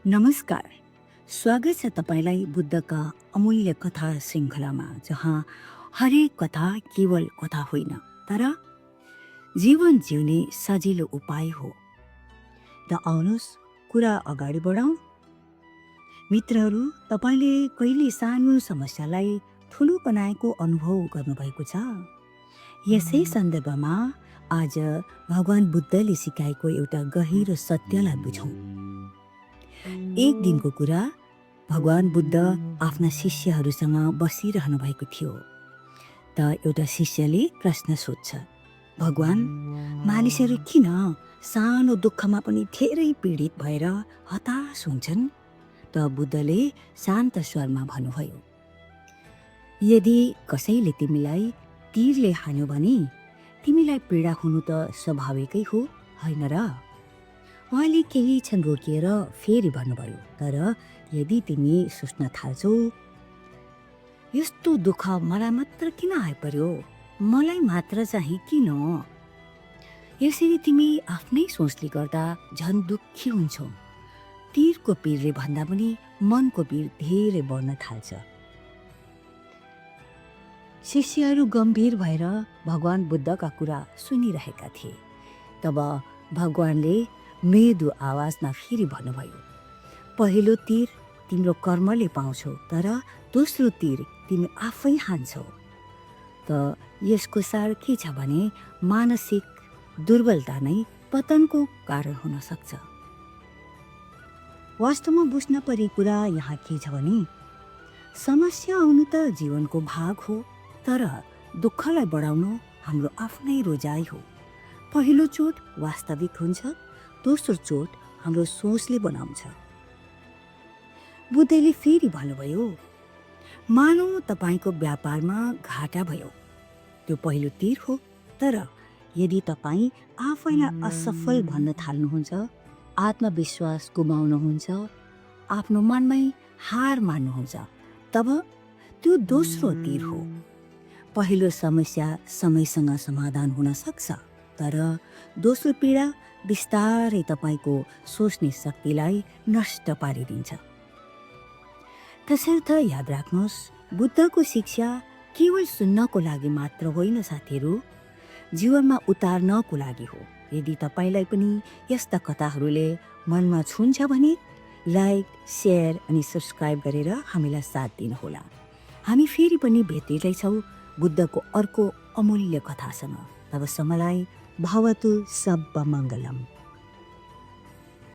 नमस्कार। स्वागत छ तपाईँलाई बुद्धका अमूल्य कथा श्रृङ्खलामा, जहाँ हरेक कथा केवल कथा होइन, तर जीवन जिउने सजिलो उपाय हो। त आउनुहोस् कुरा अगाडि बढाउँ। मित्रहरू, तपाईँले कहिले सानो समस्यालाई ठुलो बनाएको अनुभव गर्नुभएको छ? यसै सन्दर्भमा आज भगवान बुद्धले सिकाएको एउटा गहिरो सत्यलाई बुझौँ। एक दिनको कुरा, भगवान बुद्ध आफ्ना शिष्यहरूसँग बसिरहनु भएको थियो। त एउटा शिष्यले प्रश्न सोध्छ, भगवान, मानिसहरू किन सानो दुःखमा पनि धेरै पीडित भएर हताश हुन्छन्? त बुद्धले शान्त स्वरमा भन्नुभयो, यदि कसैले तिमीलाई तीरले हान्यो भने तिमीलाई पीडा हुनु त स्वाभाविकै हो, होइन र? उहाँले केही क्षण रोकिएर फेरि भन्नुभयो, तर यदि तिमी सोच्न थाल्छौ, यस्तो दुःख मलाई मात्र किन आइपर्यो, मलाई मात्र चाहिँ किन? यसरी तिमी आफ्नै सोचले गर्दा झन् दुःखी हुन्छौ। तीरको पीरले भन्दा पनि मनको पीर धेरै बढ्न थाल्छ। शिष्यहरू गम्भीर भएर भगवान बुद्धका कुरा सुनिरहेका थिए। तब भगवानले मृदु आवाजमा फेरि भन्नुभयो, पहिलो तीर तिम्रो कर्मले पाउँछौ, तर दोस्रो तीर तिमी आफै हान्छौ। त यसको सार के छ भने मानसिक दुर्बलता नै पतनको कारण हुन सक्छ। वास्तवमा बुझ्न पर्ने कुरा यहाँ के छ भने समस्या आउनु त जीवनको भाग हो, तर दुःखलाई बढाउनु हाम्रो आफ्नै रोजाइ हो। पहिलो चोट वास्तविक हुन्छ, दोस्रो चोट हाम्रो सोचले बनाउँछ। बुद्धले फेरि भन्नुभयो, मानौ तपाईको व्यापारमा घाटा भयो, त्यो पहिलो तीर हो। तर यदि तपाईँ आफैलाई असफल भन्न थाल्नुहुन्छ, आत्मविश्वास गुमाउनुहुन्छ, आफ्नो मनमै हार मान्नुहुन्छ, तब त्यो दोस्रो तीर हो। पहिलो समस्या समयसँग समाधान हुन सक्छ, तर दोस्रो पीडा बिस्तारै तपाईँको सोच्ने शक्तिलाई नष्ट पारिदिन्छ। त्यसर्थ याद राख्नुहोस्, बुद्धको शिक्षा केवल सुन्नको लागि मात्र होइन साथीहरू, जीवनमा उतार्नको लागि हो। यदि तपाईँलाई पनि यस्ता कथाहरूले मनमा छुन्छ भने लाइक, सेयर अनि सब्सक्राइब गरेर हामीलाई साथ दिनुहोला। हामी फेरि पनि भेट्दैछौँ बुद्धको अर्को अमूल्य कथासँग। तबसम्मलाई भवतु सब्ब मङ्गलम्।